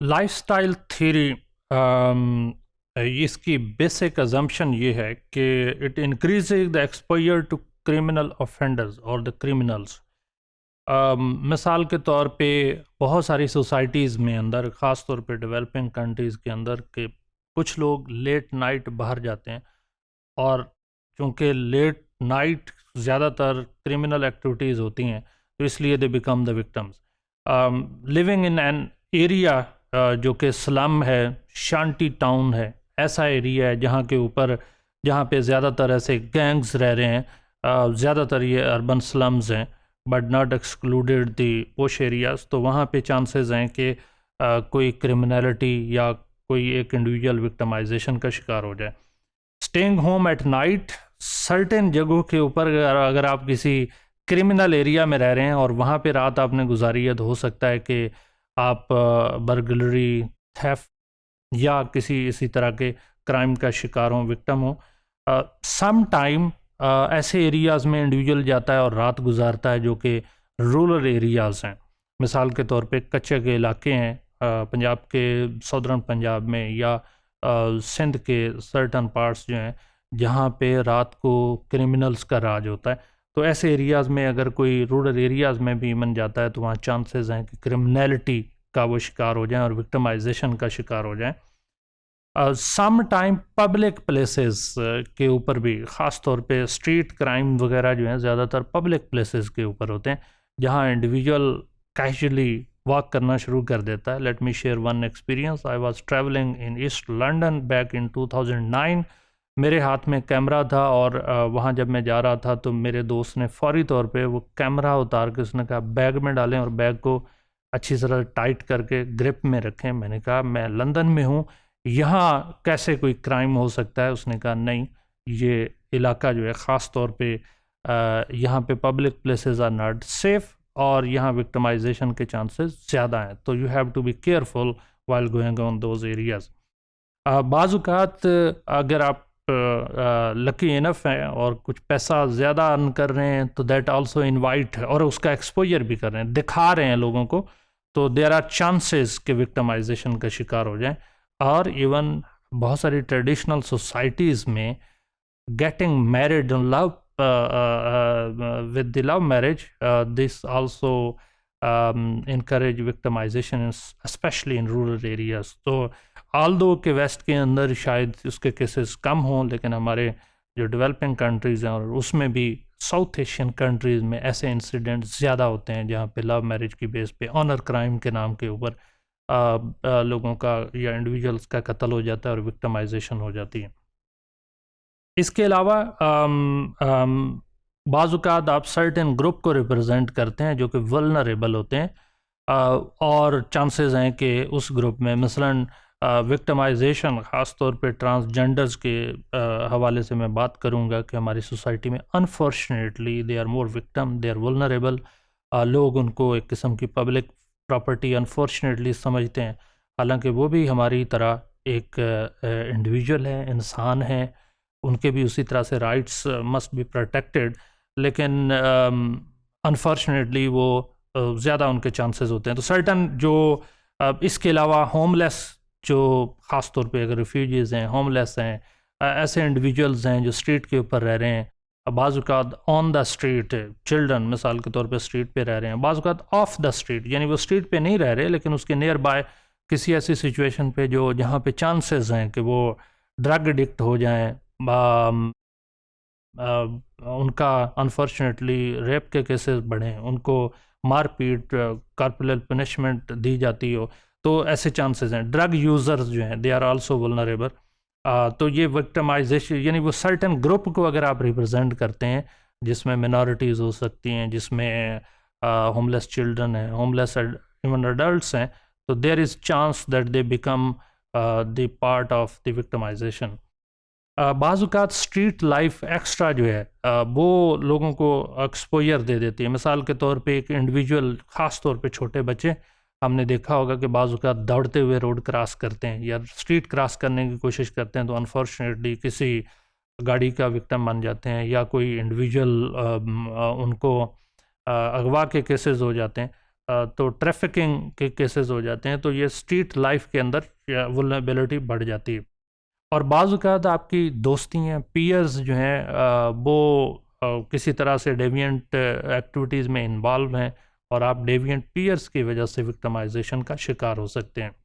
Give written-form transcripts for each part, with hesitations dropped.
Lifestyle theory इसकी basic assumption ये है कि it increases the exposure to criminal offenders और द क्रिमिनल्स। मिसाल के तौर पे बहुत सारी सोसाइटीज़ में अंदर, ख़ास तौर पे डेवलपिंग कंट्रीज़ के अंदर, के कुछ लोग लेट नाइट बाहर जाते हैं और चूँकि लेट नाइट ज़्यादातर क्रिमिनल एक्टिविटीज़ होती हैं तो इसलिए दे become the victims. Living in an area जो कि स्लम है, शांति टाउन है, ऐसा एरिया है जहाँ पे ज़्यादातर ऐसे गैंग्स रह रहे हैं। ज़्यादातर ये अर्बन स्लम्स हैं बट नॉट एक्सक्लूडेड दी पोश एरियाज़। तो वहाँ पे चांसेस हैं कि कोई क्रिमिनलिटी या कोई एक इंडिविजुअल विक्टमाइजेशन का शिकार हो जाए। Staying home at night, certain जगहों के ऊपर अगर आप किसी क्रिमिनल एरिया में रह रहे हैं और वहाँ पे रात आपने गुजारी है तो हो सकता है कि आप बर्गलरी, थेफ्ट या किसी इसी तरह के क्राइम का शिकार हों, विक्टम हो। सम टाइम ऐसे एरियाज़ में इंडिविजुअल जाता है और रात गुजारता है जो कि रूरल एरियाज़ हैं। मिसाल के तौर पे कच्चे के इलाके हैं पंजाब के सदर्न पंजाब में या सिंध के सर्टन पार्ट्स जो हैं जहाँ पे रात को क्रिमिनल्स का राज होता है। तो ऐसे एरियाज़ में अगर कोई रूरल एरियाज़ में भी मन जाता है तो वहाँ चांसेस हैं कि क्रिमिनलिटी का वो शिकार हो जाए और विक्टिमाइजेशन का शिकार हो जाए। सम टाइम पब्लिक प्लेसेस के ऊपर भी, ख़ास तौर पे स्ट्रीट क्राइम वगैरह जो हैं ज़्यादातर पब्लिक प्लेसेस के ऊपर होते हैं जहाँ इंडिविजुअल कैजुअली वॉक करना शुरू कर देता है। Let me share one experience. I was travelling in east London back in 2009। मेरे हाथ में कैमरा था और वहाँ जब मैं जा रहा था तो मेरे दोस्त ने फौरी तौर पे वो कैमरा उतार के उसने कहा बैग में डालें और बैग को अच्छी तरह टाइट करके ग्रिप में रखें। मैंने कहा मैं लंदन में हूँ, यहाँ कैसे कोई क्राइम हो सकता है? उसने कहा नहीं, ये इलाका जो है ख़ास तौर पे यहाँ पे public places are not safe और यहाँ विक्टिमाइजेशन के चांसेस ज़्यादा हैं, तो you have to be careful while going on those areas. बाज़-औक़ात अगर आप लकी इनफ हैं और कुछ पैसा ज़्यादा अर्न कर रहे हैं तो दैट आल्सो इनवाइट है और उसका एक्सपोजर भी कर रहे हैं, दिखा रहे हैं लोगों को, तो देयर आर चांसेस कि विक्टिमाइजेशन का शिकार हो जाएं। और इवन बहुत सारी ट्रेडिशनल सोसाइटीज़ में getting married in love with the love marriage, this also encourage victimization especially in rural areas. तो although के वेस्ट के अंदर शायद उसके केसेस कम हों, लेकिन हमारे जो डेवलपिंग कंट्रीज़ हैं और उसमें भी साउथ एशियन कंट्रीज़ में ऐसे इंसिडेंट ज़्यादा होते हैं जहाँ पे लव मैरिज की बेस पे ऑनर क्राइम के नाम के ऊपर लोगों का या इंडिविजुअल्स का कत्ल हो जाता है और विक्टिमाइजेशन हो जाती है। इसके अलावा बाज़-औक़ात आप सर्टेन ग्रुप को रिप्रेजेंट करते हैं जो कि वल्नरेबल होते हैं और चांसेस हैं कि उस ग्रुप में मसलन विक्टिमाइजेशन, ख़ास तौर पे ट्रांसजेंडर्स के हवाले से मैं बात करूंगा कि हमारी सोसाइटी में unfortunately they are more victim, they are vulnerable. लोग उनको एक किस्म की पब्लिक प्रॉपर्टी अनफॉर्चुनेटली समझते हैं, हालांकि वो भी हमारी तरह एक इंडिविजुअल है, इंसान है, उनके भी उसी तरह से राइट्स मस्ट बी प्रोटेक्टेड, लेकिन अनफॉर्चुनेटली वो ज़्यादा उनके चांसेस होते हैं। तो सर्टन जो इसके अलावा होमलेस, जो ख़ास तौर पे अगर रिफ्यूजीज़ हैं, होमलेस हैं, ऐसे इंडिविजुअल्स हैं जो स्ट्रीट के ऊपर रह रहे हैं, बाज़-औक़ात ऑन द स्ट्रीट, चिल्ड्रन मिसाल के तौर पे स्ट्रीट पे रह रहे हैं, बाज़-औक़ात ऑफ द स्ट्रीट, यानी वो स्ट्रीट पे नहीं रह रहे लेकिन उसके नियर बाय किसी ऐसी सिचुएशन पे जो जहाँ पे चांसेस हैं कि वो ड्रग एडिक्ट हो जाएं, उनका अनफॉर्चुनेटली रेप के केसेस बढ़ें, उनको मारपीट, कॉर्पोरल पनिशमेंट दी जाती हो, तो ऐसे चांसेस हैं। ड्रग यूज़र्स जो हैं दे आर आल्सो वल्नरेबल। तो ये विक्टिमाइजेशन यानी वो सर्टेन ग्रुप को अगर आप रिप्रेजेंट करते हैं जिसमें मिनॉरिटीज़ हो सकती हैं, जिसमें होमलेस चिल्ड्रन हैं, होमलेस इवन अडल्ट्स हैं, तो there is chance that they become the part of the victimization. बाज़-औक़ात स्ट्रीट लाइफ एक्स्ट्रा जो है वो लोगों को एक्सपोजर दे देती है। मिसाल के तौर पे एक इंडिविजुअल, ख़ास तौर पे छोटे बच्चे, हमने देखा होगा कि बाज़-औक़ात दौड़ते हुए रोड क्रॉस करते हैं या स्ट्रीट क्रॉस करने की कोशिश करते हैं तो अनफॉर्चुनेटली किसी गाड़ी का विक्टिम बन जाते हैं या कोई इंडिविजुअल उनको अगवा के केसेस हो जाते हैं। तो ट्रैफिकिंग के केसेस हो जाते हैं, तो ये स्ट्रीट लाइफ के अंदर वुल्नरेबिलिटी बढ़ जाती है। और बाज़ औक़ात आपकी दोस्ती हैं, पीयर्स जो हैं वो किसी तरह से डेविएंट एक्टिविटीज़ में इन्वॉल्व हैं और आप डेविएंट पीयर्स की वजह से विक्टिमाइजेशन का शिकार हो सकते हैं।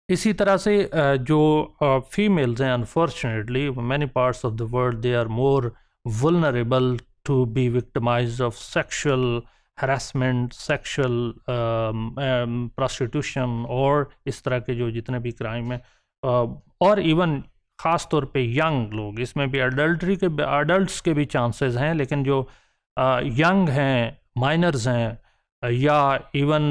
इसी तरह से जो फीमेल्स हैं, unfortunately many parts of the world they are more vulnerable to be victimized of sexual harassment, sexual prostitution और इस तरह के जो जितने भी क्राइम हैं, और इवन ख़ास तौर पे यंग लोग, इसमें भी अडल्ट्स के भी चांसेस हैं, लेकिन जो यंग हैं, माइनर्स हैं या इवन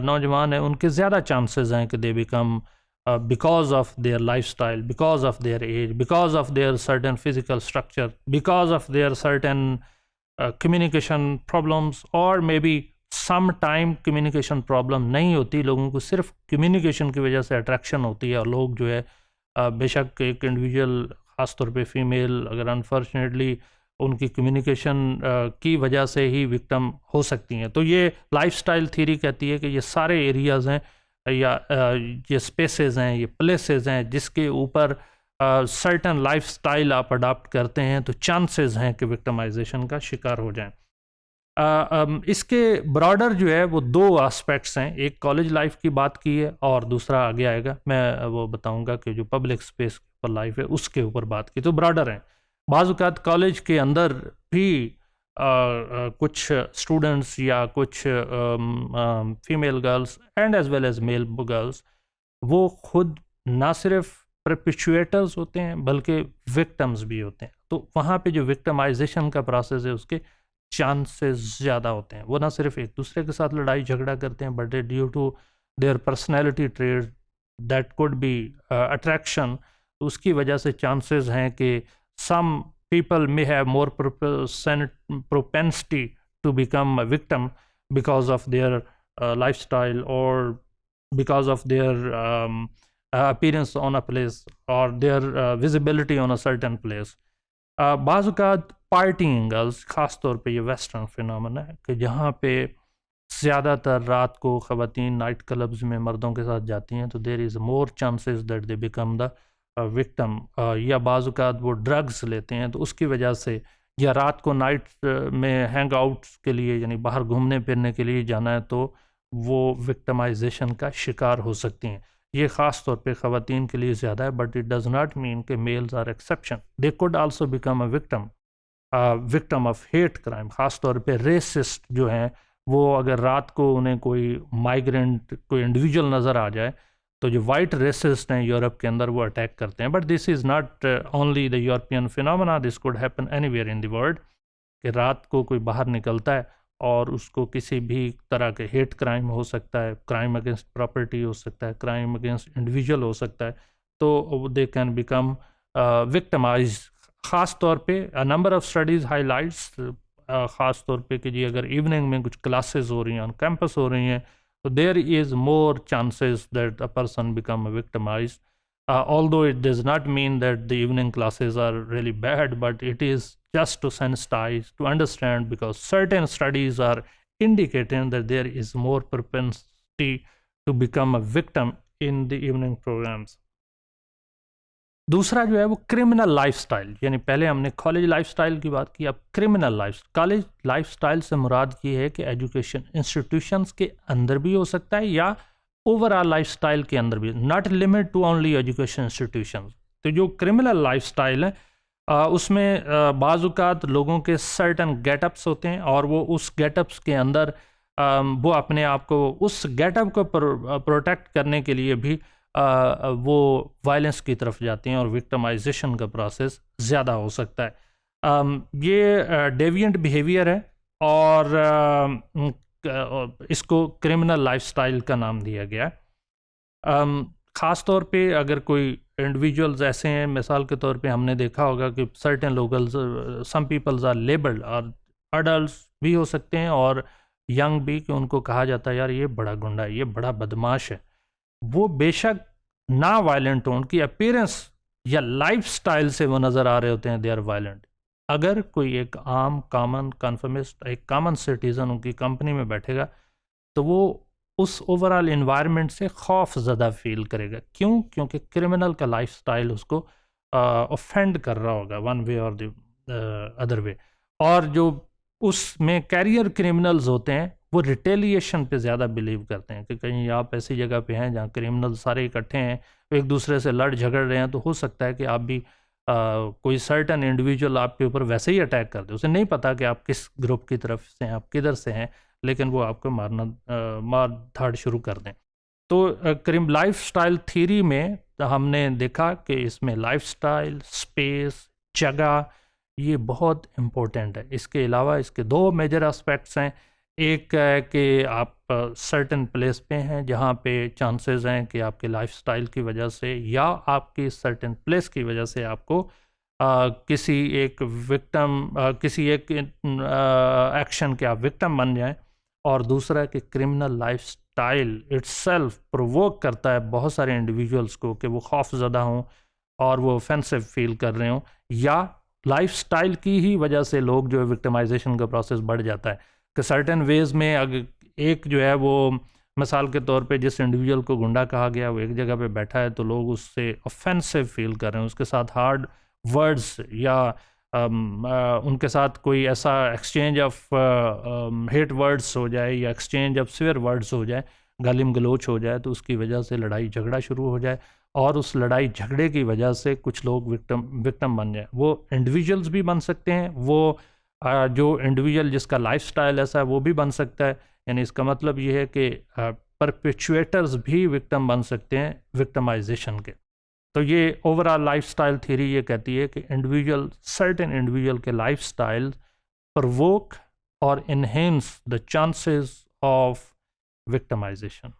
नौजवान हैं, उनके ज़्यादा चांसेस हैं कि they become because of their lifestyle, because of their age, because of their certain physical structure, because of their certain communication problems, or maybe sometime communication problem नहीं होती, लोगों को सिर्फ communication की वजह से अट्रैक्शन होती है, और लोग जो है बेशक एक इंडिविजुअल ख़ास तौर पे फीमेल अगर अनफॉर्चुनेटली उनकी कम्युनिकेशन की वजह से ही विक्टिम हो सकती हैं। तो ये लाइफस्टाइल थ्योरी कहती है कि ये सारे एरियाज़ हैं या ये स्पेसेस हैं, ये प्लेसेस हैं जिसके ऊपर सर्टन लाइफस्टाइल आप अडॉप्ट करते हैं तो चांसेस हैं कि विक्टिमाइजेशन का शिकार हो जाएं। इसके ब्रॉडर जो है वो दो एस्पेक्ट्स हैं, एक कॉलेज लाइफ की बात की है और दूसरा आगे आएगा, मैं वो बताऊंगा कि जो पब्लिक स्पेस पर लाइफ है उसके ऊपर बात की। तो ब्रॉडर हैं, बाज़ औक़ात कॉलेज के अंदर भी कुछ स्टूडेंट्स या कुछ female girls and as well as male girls वो खुद ना सिर्फ परपिचुएटर्स होते हैं बल्कि विक्टिम्स भी होते हैं। तो वहाँ पे जो विक्टिमाइजेशन का प्रोसेस है उसके चांसेस ज़्यादा होते हैं। वो ना सिर्फ एक दूसरे के साथ लड़ाई झगड़ा करते हैं, but due to their personality trait that could be attraction, उसकी वजह से चांसेस हैं कि some people may have more propensity to become a victim because of their lifestyle or because of their appearance on a place or their visibility on a certain place. बाज़ औक़ात parting girls, ख़ास तौर पे ये western phenomena है कि जहाँ पे ज़्यादातर रात को ख़वातीन नाइट क्लब्स में मर्दों के साथ जाती हैं, तो there is more chances that they become the victim, या बाज़ औक़ात वो ड्रग्स लेते हैं तो उसकी वजह से, या रात को नाइट में हैंग आउट्स के लिए यानी बाहर घूमने फिरने के लिए जाना है तो वो विक्टिमाइजेशन का शिकार हो सकती हैं। ये ख़ास तौर पे ख़वातीन के लिए ज़्यादा है, but it does not mean कि males are exception, they could also become a victim of hate crime. ख़ास तौर पे रेसिस्ट जो हैं वो अगर रात को उन्हें कोई माइग्रेंट कोई इंडिविजुअल नज़र आ जाए तो जो वाइट रेसिस्ट हैं यूरोप के अंदर वो अटैक करते हैं। But this is not only the European phenomena, this could happen anywhere in the world कि रात को कोई बाहर निकलता है और उसको किसी भी तरह के हेट क्राइम हो सकता है, क्राइम अगेंस्ट प्रॉपर्टी हो सकता है, क्राइम अगेंस्ट इंडिविजुअल हो सकता है, तो दे कैन बिकम विक्टिमाइज। ख़ास तौर पे नंबर ऑफ़ स्टडीज़ हाईलाइट्स ख़ास तौर पे कि जी अगर इवनिंग में कुछ क्लासेस हो रही हैं, ऑन कैंपस हो रही हैं, so there is more chances that a person become victimized. Although it does not mean that the evening classes are really bad, but it is just to sensitize, to understand, because certain studies are indicating that there is more propensity to become a victim in the evening programs. दूसरा जो है वो criminal lifestyle, यानी पहले हमने college lifestyle की बात की, अब क्रिमिनल लाइफ। कॉलेज लाइफस्टाइल से मुराद ये है कि एजुकेशन इंस्टीट्यूशंस के अंदर भी हो सकता है या ओवरऑल लाइफस्टाइल के अंदर भी, not limit to only education institutions. तो जो क्रिमिनल लाइफस्टाइल है उसमें बाज़ औक़ात लोगों के सर्टन गेटअप्स होते हैं और वो उस गेटअप्स के अंदर वो अपने आप को उस गेटअप को प्रोटेक्ट करने के लिए भी वो वायलेंस की तरफ जाती हैं और विक्टिमाइजेशन का प्रोसेस ज़्यादा हो सकता है। ये डेविएंट बिहेवियर है और इसको क्रिमिनल लाइफस्टाइल का नाम दिया गया है। ख़ास तौर पे अगर कोई इंडिविजुअल्स ऐसे हैं, मिसाल के तौर पे हमने देखा होगा कि certain locals, some peoples are labelled, और अडल्ट्स भी हो सकते हैं और यंग भी, कि उनको कहा जाता है यार ये बड़ा गुंडा है, ये बड़ा बदमाश है। वो बेशक ना वायलेंट हो, उनकी अपीयरेंस या लाइफस्टाइल से वो नज़र आ रहे होते हैं दे आर वायलेंट। अगर कोई एक आम कॉमन कन्फर्मिस्ट, एक कॉमन सिटीज़न उनकी कंपनी में बैठेगा तो वो उस ओवरऑल इन्वायरमेंट से खौफ ज़्यादा फील करेगा। क्यों? क्योंकि क्रिमिनल का लाइफस्टाइल उसको ऑफेंड कर रहा होगा वन वे और द अदर वे। और जो उसमें कैरियर क्रिमिनल्स होते हैं वो रिटेलिएशन पे ज़्यादा बिलीव करते हैं कि कहीं आप ऐसी जगह पे हैं जहाँ क्रिमिनल सारे इकट्ठे हैं, एक दूसरे से लड़ झगड़ रहे हैं, तो हो सकता है कि आप भी कोई सर्टन इंडिविजुअल आपके ऊपर वैसे ही अटैक कर दे। उसे नहीं पता कि आप किस ग्रुप की तरफ से हैं, आप किधर से हैं, लेकिन वो आपको मार धाड़ शुरू कर दें। तो लाइफस्टाइल थ्योरी में हमने देखा कि इसमें लाइफस्टाइल, स्पेस, जगह ये बहुत इम्पोर्टेंट है। इसके अलावा इसके दो मेजर एस्पेक्ट्स हैं। एक है कि आप सर्टन प्लेस पे हैं जहाँ पे चांसेस हैं कि आपके लाइफस्टाइल की वजह से या आपकी सर्टन प्लेस की वजह से आपको किसी एक एक्शन के आप विक्टिम बन जाएं। और दूसरा है कि क्रिमिनल लाइफस्टाइल इटसेल्फ प्रोवोक करता है बहुत सारे इंडिविजुअल्स को कि वो खौफज़दा हों और वो ऑफेंसिव फील कर रहे हों, या लाइफस्टाइल की ही वजह से लोग जो है विक्टिमाइजेशन का प्रोसेस बढ़ जाता है कि सर्टेन वेज में। अगर एक जो है वो मिसाल के तौर पे जिस इंडिविजुअल को गुंडा कहा गया वो एक जगह पे बैठा है तो लोग उससे ऑफेंसिव फील कर रहे हैं, उसके साथ हार्ड वर्ड्स या उनके साथ कोई ऐसा एक्सचेंज ऑफ हेट वर्ड्स हो जाए या एक्सचेंज ऑफ सिवियर वर्ड्स हो जाए, गालिम गलोच हो जाए, तो उसकी वजह से लड़ाई झगड़ा शुरू हो जाए और उस लड़ाई झगड़े की वजह से कुछ लोग विक्टिम बन जाए। वो इंडिविजुअल्स भी बन सकते हैं, वो जो इंडिविजुअल जिसका लाइफस्टाइल ऐसा है वो भी बन सकता है। यानी इसका मतलब ये है कि परपेचुएटर्स भी विक्टिम बन सकते हैं विक्टिमाइजेशन के। तो ये ओवरऑल लाइफस्टाइल थ्योरी ये कहती है कि सर्टेन इंडिविजुअल के लाइफस्टाइल प्रोवोक और enhance the chances of victimisation.